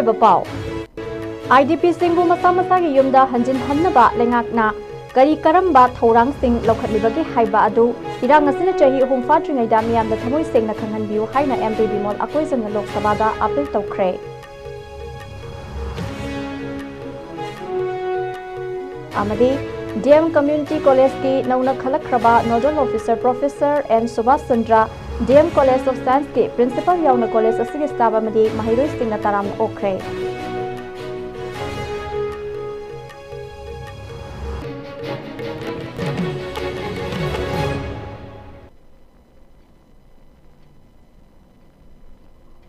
ꯑꯔꯣꯏꯕ ꯄꯥꯎ IDP ꯁꯤꯡꯕꯨ ꯃꯁꯥ ꯃꯁꯥꯒꯤ ꯌꯨꯝꯗ ꯍꯟꯖꯤꯟ ꯍꯟꯅꯕ ꯂꯩꯉꯥꯛꯅ ꯀꯔꯤ ꯀꯔꯝꯕ ꯊꯧꯔꯥꯡꯁꯤꯡ ꯂꯧꯈꯠꯂꯤꯕꯒꯦ ꯍꯥꯏꯕ ꯑꯗꯨ ꯏꯔꯥꯡ ꯑꯁꯤꯅ ꯆꯍꯤ 3 ꯐꯥꯗ꯭ꯔꯤꯉꯩꯗ ꯃꯤꯌꯥꯝꯗ ꯊꯃꯣꯏ ꯁꯦꯡꯅ ꯈꯪꯍꯟꯕꯤꯌꯨ ꯍꯥꯏꯅ MP ꯕꯤꯃꯣꯜ ꯑꯀꯣꯏꯖꯝꯅ ꯂꯣꯛ ꯁꯚꯥꯗ ꯑꯄꯤꯜ ꯇꯧꯈ꯭ꯔꯦ꯫ ꯑꯃꯗꯤ DM Community College की नौना खलखरबा nodal officer professor N Subhash Chandra DM College of Science के प्रिंसिपल याउना कॉलेज असिगे स्टाफ अमदी महिरोई सिंह ताराम ओखरे।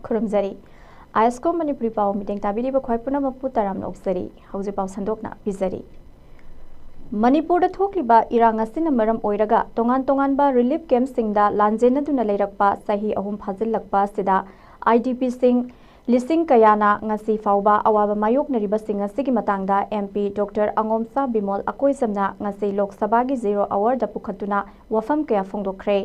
खुरमजरी ISCOM मणिपुरी पाव मीटिंग ताबिरीब ख्वाइपुना मपु ताराम ओक्सरी हौजे पाव संदोकना बिजरी। मणिपुर थोक्लिबा इरांग असिना मरम ओइरगा तोंगान तोंगानबा रिलीफ कैम्प सिंगदा लांजेनदुना लेरकपा सही अहुम फाजिलकपा सिदा IDP सिंग लिसिंग कयाना ngasi फाउबा अवाबा मायोकनरिबा सिंग असिगी मतंगदा MP डॉक्टर अंगोमसा बिमोल अकोइजमना ngasi लोक सभा की 0 आवर दा पुखतुना वफम कया फोंदोखरे।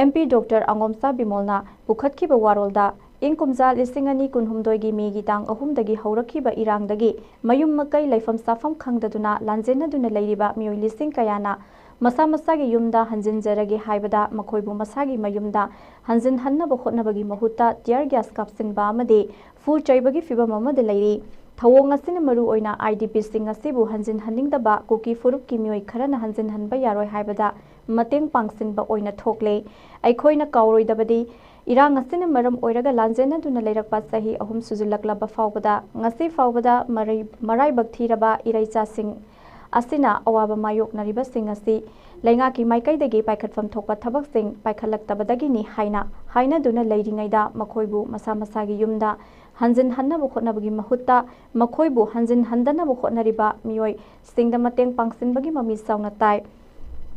MP डॉक्टर अंगोमसा बिमोलना पुखतखिबा वारोलदा ꯏꯪ ꯀꯨꯝꯖꯥ 2022ꯒꯤ ꯃꯦꯒꯤ ꯇꯥꯡ 3ꯗꯒꯤ ꯍꯧꯔꯛꯈꯤꯕ ꯏꯔꯥꯡꯗꯒꯤ ꯃꯌꯨꯝ ꯃꯀꯩ ꯂꯩꯐꯝ ꯆꯥꯐꯝ ꯈꯪꯗꯗꯨꯅ ꯂꯥꯟꯖꯦꯟꯅꯗꯨꯅ ꯂꯩꯔꯤꯕ ꯃꯤꯑꯣꯏ ꯂꯤꯁꯤꯡ ꯀꯌꯥꯅ ꯃꯁꯥ ꯃꯁꯥꯒꯤ ꯌꯨꯝꯗ ꯍꯟꯖꯤꯟꯖꯔꯒꯦ ꯍꯥꯏꯕꯗ ꯃꯈꯣꯏꯕꯨ ꯃꯁꯥꯒꯤ ꯃꯌꯨꯝꯗ ꯍꯟꯖꯤꯟꯍꯟꯅꯕ ꯍꯣꯠꯅꯕꯒꯤ ꯃꯍꯨꯠꯇ ꯇꯤꯌꯔ ꯒ꯭ꯌꯥꯁ ꯀꯥꯞꯁꯤꯟꯕ ꯑꯃꯗꯤ ꯐꯨ ꯆꯩꯕꯒꯤ ꯐꯤꯚꯝ ꯑꯃꯗ ꯂꯩꯔꯤ꯫ ꯊꯧꯑꯣꯡ ꯑꯁꯤꯅ ꯃꯔꯨ ꯑꯣꯏꯅ IDP ꯁꯤꯡ ꯑꯁꯤꯕꯨ ꯍꯟꯖꯤꯟꯍꯟꯅꯤꯡꯗꯕ ꯀꯨꯀꯤ ꯐꯨꯔꯨꯞꯀꯤ ꯃꯤꯑꯣꯏ ꯈꯔꯅ ꯍꯟꯖꯤꯟꯍꯟꯕ ꯌꯥꯔꯣꯏ ꯍꯥꯏꯕꯗ ꯃꯇꯦꯡ ꯄꯥꯡꯁꯤꯟꯕ ꯑꯣꯏꯅ ꯊꯣꯛꯂꯦ꯫ ꯑꯩꯈꯣꯏꯅ ꯀꯥꯎꯔꯣꯏꯗꯕꯗꯤ इरांग असिना मरम ओइरगा लांजेनदुना लेरकपा सही अहुम सुजुलकलबा फावबदा ngasi फावबदा मराइबक थीरबा इरैचासिंग असिना अवाबा मायोकनरिबा सिंग असि लैंगाकी माइकैदगी पाइखतफम थोकपा थबकसिंग पाइखलक्तबदगिनी हाइनादुना लैरिङैदा मखोइबु मसा मसागी युमदा हंजिन हन्नबु खोटनबगी महुत्ता मखोइबु हंजिन हन्दनबु खोटनरिबा मियोय सिंगदा मतेंग पांगसिनबगी ममी साउना ताइ।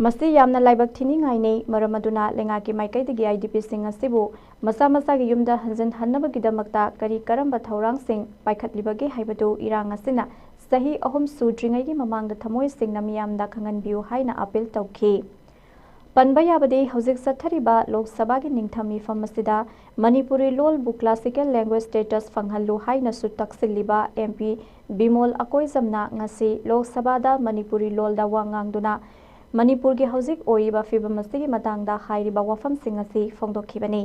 मसी यामना लाइबक थिनिङाइने मरम अदुना लेंगाकी माइकैदगी IDP सिंग असिबु मसा मसागी युमदा हंजिन हन्नबगीदमक्ता करी करंबा थौरांगसिंग पाइखतलिबगे हाइबदु इरांग असिना सही अहुम सुद्रिङैगी ममांगदा थमोय सिंगना मियामदा खंगनबियु हाइना अपील तौखि। पनबा याबदि हौजिक सत्थरिबा लोक सभा की निंगथम मिफम असिदा मणिपुरी लोलबु क्लासिकल लैंग्वेज स्टेटस फंगहल्लु हाइनासु तक्सिल्लिबा MP बिमोल अकोइजमना ngasi लोक सभादा मणिपुरी लोलदा वा nganगदुना मणिपुर की हौजिक ओइबा फिबम असिगी मतंगदा हाइरिबा वफमसिंग असि फोंदोखिबनी।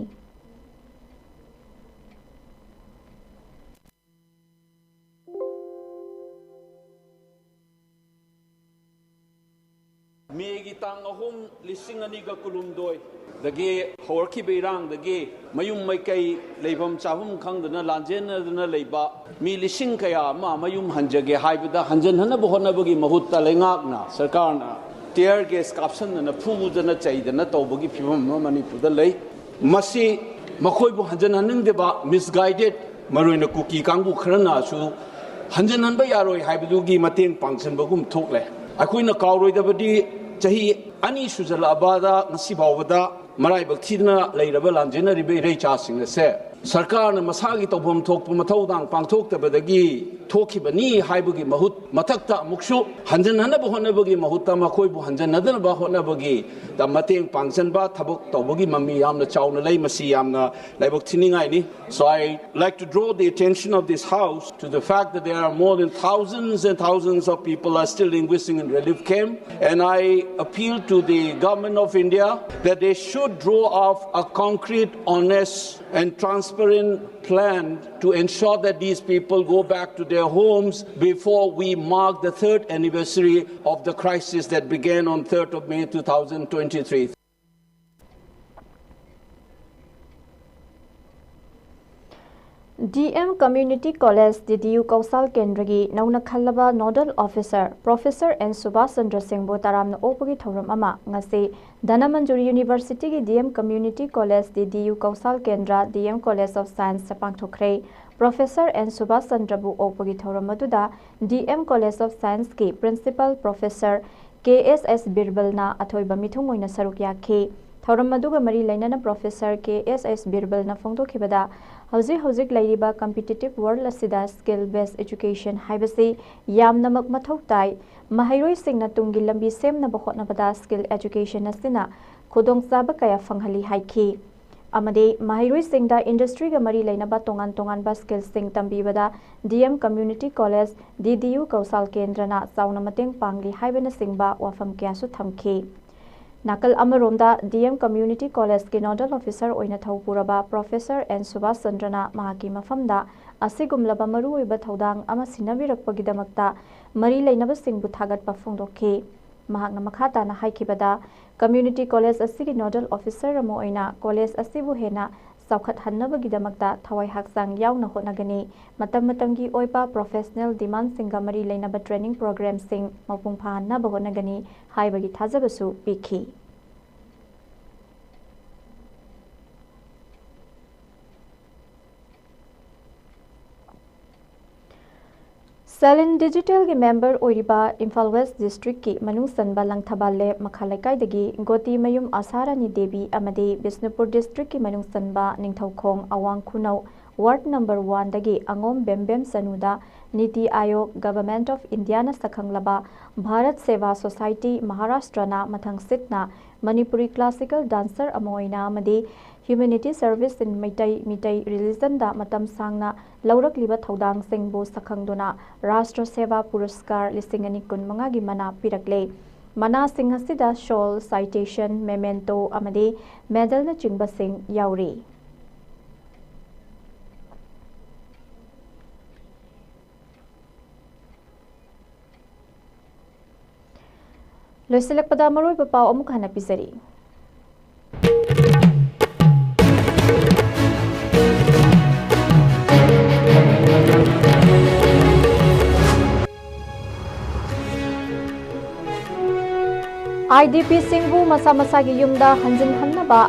मेगी तांग अहुम लिसिंग अनिगा कुलुमदोय दगे हौरखिबा इरांगदगे मयुम मैकै लेबम चाहुम खंगदना लांजेनदना लेबा मी लिसिंग कया मा मयुम हंजगे हाइबदा हंजनहनबो होनबगी महुत्ता लेंगाकना सरकारना टियर गैस काप्सनना फुबुदना चैदना तौबगी फिबम मणिपुरदा लई मसी मखोइबु हंजनहनिंगदेबा मिसगाइडेड मरोइना कुकी कांगु खरनासु हंजनहनबा यारोय हाइबदुगी मतेंग पांगसनबगुम थोकले। अखोइना काउरोइदबदी चही अनि सुजलाबादा ngasi फावबदा मराइबक थीदना लैरबा लांजेनरिबे इरैचासिंगसे सरकारना मसागी तौफम थोकपा मथौदांग पांगथोक्तबदगी थोखिबनी हाइबगी महुत मथक्ता मुक्सु हंजनहनबा होनबगी महुत्ता मखोइबु हंजनदनबा होनबगी दा मतेंग पांगसनबा थबक तौबगी मम्मी यामना चाउना लै मसी यामना लाइबक थिनिङाइनि। So I like to draw the attention of this house to the fact that there are more than thousands and thousands of people are still linguisting in relief camp, and I appeal to the government of India that they should draw up a concrete, honest and transparent plan to ensure that these people go back to their homes before we mark the 3rd anniversary of the crisis that began on 3rd of May 2023. DM Community College DDU Kausal Kendra Nauna Khalaba Nodal Officer Professor N Subhash Chandra Singh Botaram Opagi Thoram Ama ngasi Dhanamanjuri University ki DM Community College DDU Kausal Kendra DM College of Science Pangthokre Professor N Subhash Chandra Bu Opagi Thoram Maduda DM College of Science ki Principal Professor KSS Birbal na athoiba mithung oina saruk yakhi Thoram Maduga Mari Lainana Professor KSS Birbal na Fongdokhibada हौजिक लैरिबा competitive world असिदा skill based education हाइबसी यामनमक मथौ ताइ महैरोइसिंगना तुंगी लंबी सेमनबा होटनबदा skill education असिना खुदोंचाबा कया फंगहली हाइखि। amade mahirui singda industry ga mari leinaba tongan tongan ba skills sing tambibada DM Community College DDU Kausal Kendrana sauna mateng pangli haibana singba wafam kya su thamki nakal amaromda DM Community College ki nodal officer oina thawpuraba Professor N Subhash Chandrana mahaki mafamda asigumlaba maru oiba thodang ama sinabirakpagidamakta mari leinaba singbu thagatpa phongdokhi mahakna makhata na haikibada Community College asigi nodal officer amo oina college asibu hena saukhat hannabagidamakta thawai haksang yauna hotnagani matam matamgi oiba professional demand singa mari leinaba training program sing mapung phanna bahonagani haibagi thajabasu pikhi Selin Digital ki member oiriba Imphal West District ki manung sanba langthaballe makhalaikai dagi Goti Mayum Asarani Devi amade Bisnupur District ki manung sanba Ningthaukhong Awang Khunau Ward number 1 dagi Angom Bembem Sanuda Niti Ayog Government of India na sakhanglaba Bharat Seva Society Maharashtra na mathang sitna Manipuri classical dancer amoina amade Humanity Service in Mitai Religion da matam sangna laurakliba thodang singbu sakhangduna Rashtra Seva Puraskar lisingani kunmanga gi mana pirakle mana sing hasida shawl citation memento amade medal na chingba sing yauri loisilakpada maroi pau amuk hana pisari IDP singbu masa masa gi yumda hanjin hannaba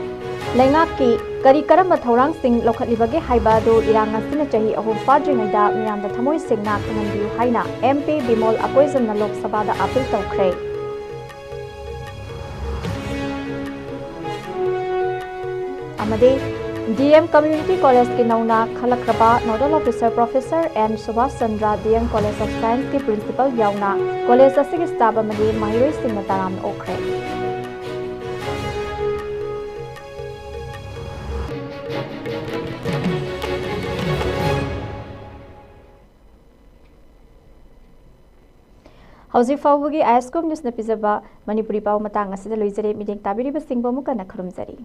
lengaki kari karamba thorang sing lokhatlibage haiba do iranga sina chahi ahum fadringaida miyamda thamoi singna kanambiu haina MP Bimol Akoizan na Lok Sabha da appeal tawkhre amade DM Community College ki nauna khalakraba nodal officer Professor N Subhash Chandra DM College of Science ki principal yauna college asigi staff amade mahiroi singna taram okre Hausi fawbugi ISCOM news na pizaba Manipuri pau matang asida loizare mideng tabiri basingbo mukana khurumjari